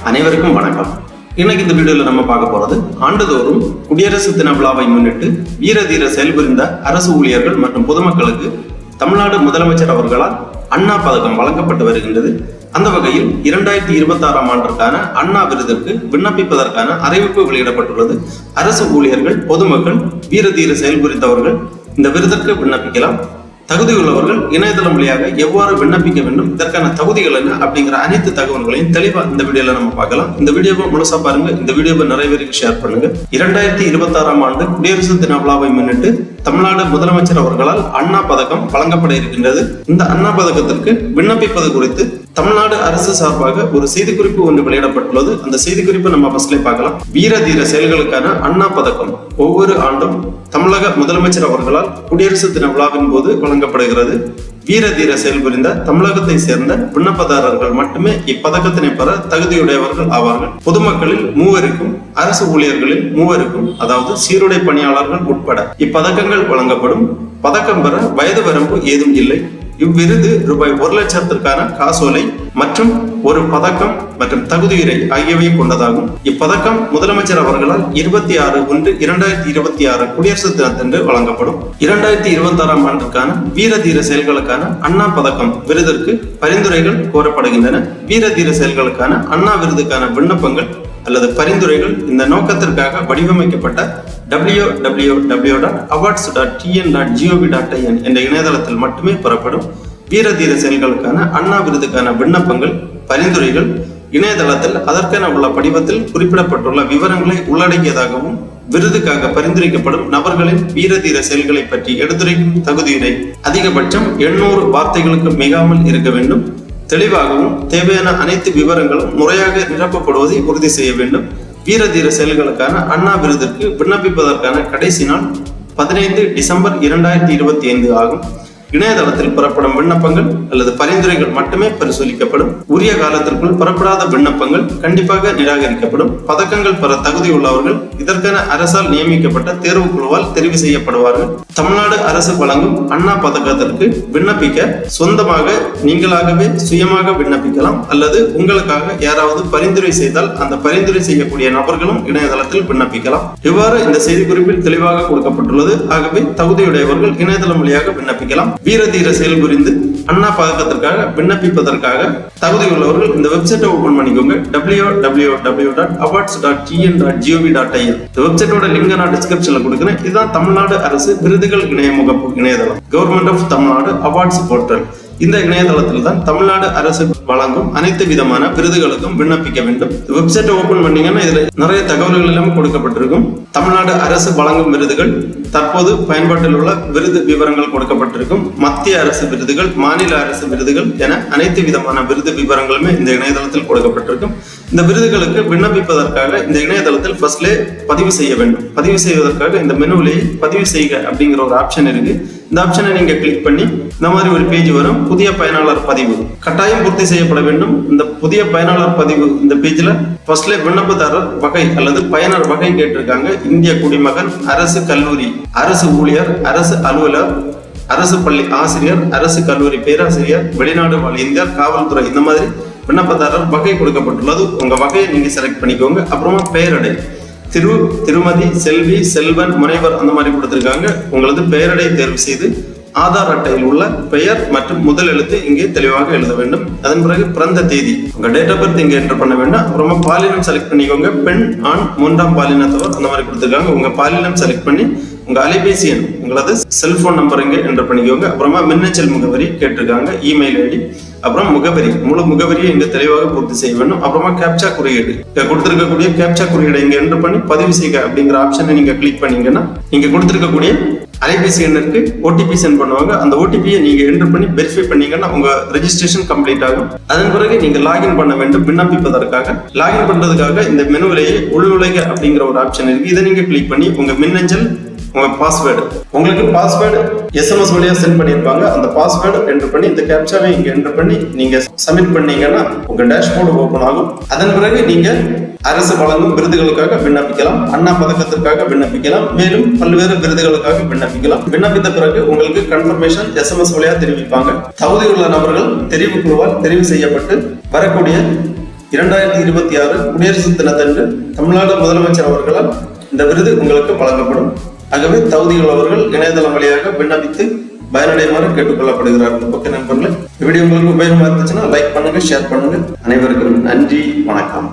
அனைவருக்கும் வணக்கம். இன்னைக்கு இந்த வீடியோல நம்ம பார்க்க போறது ஆண்டுதோறும் குடியரசு தின விழாவை முன்னிட்டு வீர தீர செயல்புரிந்த அரசு ஊழியர்கள் மற்றும் பொதுமக்களுக்கு தமிழ்நாடு முதலமைச்சர் அவர்களால் அண்ணா பதக்கம் வழங்கப்பட்டு வருகின்றது. அந்த வகையில் 2026ஆம் ஆண்டிற்கான அண்ணா விருதிற்கு விண்ணப்பிப்பதற்கான அறிவிப்பு வெளியிடப்பட்டுள்ளது. அரசு ஊழியர்கள், பொதுமக்கள், வீர தீர செயல்புரிந்தவர்கள் இந்த விருதிற்கு விண்ணப்பிக்கலாம். தகுதியுள்ளவர்கள் இணையதளம் வழியாக எவ்வாறு விண்ணப்பிக்க வேண்டும், இதற்கான தகுதிகள் என்ன அப்படிங்கிற அனைத்து தகவல்களையும் தெளிவா இந்த வீடியோல நம்ம பார்க்கலாம். இந்த வீடியோவை முழுசா பாருங்க. இந்த வீடியோவை நிறைய பேருக்கு ஷேர் பண்ணுங்க. 2026ஆம் ஆண்டு குடியரசு தின விழாவை முன்னிட்டு தமிழ்நாடு முதலமைச்சர் அவர்களால் அண்ணா பதக்கம் வழங்கப்பட இருக்கின்றது. இந்த அண்ணா பதக்கத்திற்கு விண்ணப்பிப்பது குறித்து தமிழ்நாடு அரசு சார்பாக ஒரு செய்திக்குறிப்பு ஒன்று வெளியிடப்பட்டுள்ளது. அந்த செய்திக்குறிப்பு நம்ம ஃபர்ஸ்ட்ல பார்க்கலாம். வீர தீர செயல்களுக்கான அண்ணா பதக்கம் ஒவ்வொரு ஆண்டும் தமிழக முதலமைச்சர் அவர்களால் குடியரசு தின விழாவின் போது வழங்கப்படுகிறது. வீர தீர செயல்புரிந்த தமிழகத்தை சேர்ந்த விண்ணப்பதாரர்கள் மட்டுமே இப்பதக்கத்தினை பெற தகுதியுடையவர்கள் ஆவார்கள். பொதுமக்களில் 3 அரசு ஊழியர்களில் 3 அதாவது சீருடை பணியாளர்கள் உட்பட இப்பதக்கங்கள் வழங்கப்படும். பதக்கம் பெற வயது வரம்பு ஏதும் இல்லை. இவ்விருது ரூபாய் 1 லட்சத்திற்கான காசோலை மற்றும் ஒரு பதக்கம் மற்றும் தகுதியுரை ஆகியவை கொண்டதாகும். இப்பதக்கம் முதலமைச்சர் அவர்களால் 26/1/2026 குடியரசு தினத்தன்று வழங்கப்படும். 2026ஆம் ஆண்டுக்கான வீர தீர செயல்களுக்கான அண்ணா பதக்கம் விருதிற்கு பரிந்துரைகள் கோரப்படுகின்றன. வீர தீர செயல்களுக்கான அண்ணா விருதுக்கான விண்ணப்பங்கள் அல்லது பரிந்துரைகள் இந்த நோக்கத்திற்காக வடிவமைக்கப்பட்ட www.awards.tn.gov.in என்ற இணையதளத்தில் மட்டுமே பெறப்படும். வீர தீர செயல்களுக்கான அண்ணா விருதுக்கான விண்ணப்பங்கள், பரிந்துரைகள் இணையதளத்தில் அதற்கென உள்ள படிவத்தில் குறிப்பிடப்பட்டுள்ள விவரங்களை உள்ளடக்கியதாகவும், விருதுக்காக பரிந்துரைக்கப்படும் நபர்களின் வீர தீர செயல்களை பற்றி எடுத்துரைக்கும் தகுதியுரை அதிகபட்சம் 800 வார்த்தைகளுக்கு மிகாமல் இருக்க வேண்டும். தெளிவாகவும் தேவையான அனைத்து விவரங்களும் முறையாக நிரப்பப்படுவதை உறுதி செய்ய வேண்டும். வீர தீர செயல்களுக்கான அண்ணா விருதிற்கு விண்ணப்பிப்பதற்கான கடைசி நாள் 15 டிசம்பர் 2025 ஆகும். இணையதளத்தில் பெறப்படும் விண்ணப்பங்கள் அல்லது பரிந்துரைகள் மட்டுமே பரிசீலிக்கப்படும். உரிய காலத்திற்குள் பெறப்படாத விண்ணப்பங்கள் கண்டிப்பாக நிராகரிக்கப்படும். பதக்கங்கள் பெற தகுதி உள்ளவர்கள் இதற்கென அரசால் நியமிக்கப்பட்ட தேர்வு குழுவால் தெரிவு செய்யப்படுவார்கள். தமிழ்நாடு அரசு வழங்கும் அண்ணா பதக்கத்திற்கு விண்ணப்பிக்க சொந்தமாக நீங்களாகவே சுயமாக விண்ணப்பிக்கலாம் அல்லது உங்களுக்காக யாராவது பரிந்துரை செய்தால் அந்த பரிந்துரை செய்யக்கூடிய நபர்களும் இணையதளத்தில் விண்ணப்பிக்கலாம். இவ்வாறு இந்த செய்திக்குறிப்பில் தெளிவாக கொடுக்கப்பட்டுள்ளது. ஆகவே தகுதியுடையவர்கள் இணையதளம் வழியாக விண்ணப்பிக்கலாம். வீர தீர செயல் புரிந்து அண்ணா பதக்கத்திற்காக விண்ணப்பிப்பதற்காக தகுதியுள்ளவர்கள் இந்த வெப்சைட்டை ஓபன் பண்ணிக்கோங்க. www.awards.tn.gov.in இந்த வெப்சைட்டோட லிங்க் நான் டிஸ்கிரிப்ஷன்ல கொடுக்கிறேன். இதுதான் தமிழ்நாடு அரசு விருதுகள் இணைய முகப்பு இணையதளம், government of Tamil Nadu awards portal. இந்த இணையதளத்தில் தான் தமிழ்நாடு அரசு வழங்கும் அனைத்து விதமான விருதுகளுக்கும் விண்ணப்பிக்க வேண்டும். வெப்சைட்டை ஓபன் பண்ணீங்கன்னா இதுல நிறைய தகவல்கள் எல்லாம் கொடுக்கப்பட்டிருக்கும். தமிழ்நாடு அரசு வழங்கும் விருதுகள், தற்போது பயன்பாட்டில் உள்ள விருது விவரங்கள் கொடுக்கப்பட்டிருக்கும். மத்திய அரசு விருதுகள், மாநில அரசு விருதுகள் என அனைத்து விதமான விருது விவரங்களுமே இந்த இணையதளத்தில் கொடுக்கப்பட்டிருக்கும். இந்த விருதுகளுக்கு விண்ணப்பிப்பதற்காக இந்த இணையதளத்தில் ஃபர்ஸ்ட்லே பதிவு செய்ய வேண்டும். பதிவு செய்வதற்காக இந்த மெனுவிலேயே பதிவு செய்க அப்படிங்கிற ஒரு ஆப்ஷன் இருக்கு. இந்த ஆப்ஷனை நீங்க கிளிக் பண்ணி இந்த மாதிரி ஒரு பேஜ் வரும். புதிய பயனாளர் பதிவு கட்டாயம் பூர்த்தி செய்யப்பட வேண்டும். இந்த புதிய பயனாளர் பதிவு இந்த பேஜ்ல ஃபர்ஸ்ட்ல விண்ணப்பதாரர் வகை அல்லது பயனர் வகை கேட்டிருக்காங்க. இந்திய குடிமகன், அரசு கல்லூரி, அரசு ஊழியர், அரசு அலுவலர், அரசு பள்ளி ஆசிரியர், அரசு கல்லூரி பேராசிரியர், வெளிநாடு வாழ் இந்தியர், காவல்துறை, இந்த மாதிரி விண்ணப்பதாரர் வகை கொடுக்கப்பட்டுள்ளது. உங்க வகையை நீங்க செலக்ட் பண்ணிக்கோங்க. அப்புறமா பெயரடை திரு, திருமதி, செல்வி, செல்வன், முனைவர் அந்த மாதிரி கொடுத்திருக்காங்க. உங்களது பெயரடை தேர்வு செய்து ஆதார் அட்டையில் உள்ள பெயர் மற்றும் முதல் எழுத்து இங்கே தெளிவாக எழுத வேண்டும். அதன் பிறகு பிறந்த தேதி, உங்க டேட் ஆஃப் பர்த் இங்க என்டர் பண்ண வேண்டும். அப்புறமா பாலினம் செலக்ட் பண்ணிக்கோங்க. பெண், ஆண், 3ஆம் பாலினத்தவர் அந்த மாதிரி கொடுத்திருக்காங்க. உங்க பாலினம் செலக்ட் பண்ணி உங்க அலைபேசி எண், உங்களது செல்போன் நம்பர் இங்க என்டர் பண்ணிக்கோங்க. அப்புறமா மின்னஞ்சல் முகவரி கேட்டிருக்காங்க, இமெயில் ஐடி, அப்புறம் முகவரி, முழு முகவரியை இங்க தெளிவாக பூர்த்தி செய்ய வேண்டும். அப்புறமா கேப்சா குறியீடு கொடுத்திருக்கக்கூடிய கேப்சா குறியீடை இங்க என்டர் பண்ணி பதிவு செய்க அப்படிங்கிற ஆப்ஷனை நீங்க கிளிக் பண்ணீங்கன்னா நீங்க கொடுத்திருக்கக்கூடிய அலைபேசி எண்ணிற்கு ஓடிபி சென்ட் பண்ணுவாங்க. அந்த ஓடிபியை நீங்க என்டர் பண்ணி வெரிஃபை பண்ணீங்கன்னா உங்க ரெஜிஸ்ட்ரேஷன் கம்ப்ளீட் ஆகும். அதன் பிறகு நீங்க லாகின் பண்ண வேண்டும். விண்ணப்பிப்பதற்காக லாகின் பண்றதுக்காக இந்த மெனுவிலேயே உள்நுழைக அப்படிங்கிற ஒரு ஆப்ஷன் இருக்கு. இதை நீங்க கிளிக் பண்ணி உங்க மின்னஞ்சல், உங்க பாஸ்வேர்டு, உங்களுக்கு பாஸ்வேர்டு SMS வழியா சென்ட் பண்ணியிருப்பாங்க. அந்த பாஸ்வேர்டு என்டர் பண்ணி இந்த கேப்சாவை இங்க என்டர் பண்ணி நீங்க சப்மிட் பண்ணீங்கன்னா உங்க டேஷ்போர்டு ஓபன் ஆகும். அதன் பிறகு நீங்க அரசு வழங்கும் விருதுகளுக்காக விண்ணப்பிக்கலாம். அண்ணா பதக்கத்திற்காக விண்ணப்பிக்கலாம். மேலும் பல்வேறு விருதுகளுக்காக விண்ணப்பிக்கலாம். விண்ணப்பித்த பிறகு உங்களுக்கு கன்ஃபர்மேஷன் SMS வழியா தெரிவிப்பாங்க. தகுதியுள்ள நபர்கள் தெரிவு குழுவால் தெரிவு செய்யப்பட்டு வரக்கூடிய 2026 குடியரசு தினத்தன்று தமிழ்நாடு முதலமைச்சர் அவர்களால் இந்த விருது உங்களுக்கு வழங்கப்படும். ஆகவே தகுதிகள் அவர்கள் இணையதளம் வழியாக விண்ணப்பித்து பயனடையுமாறு கேட்டுக்கொள்ளப்படுகிறார்கள். ஓகே நண்பர்களே, வீடியோ உங்களுக்கு உபயோகமா இருந்துச்சுன்னா லைக் பண்ணுங்க, ஷேர் பண்ணுங்க. அனைவருக்கும் நன்றி, வணக்கம்.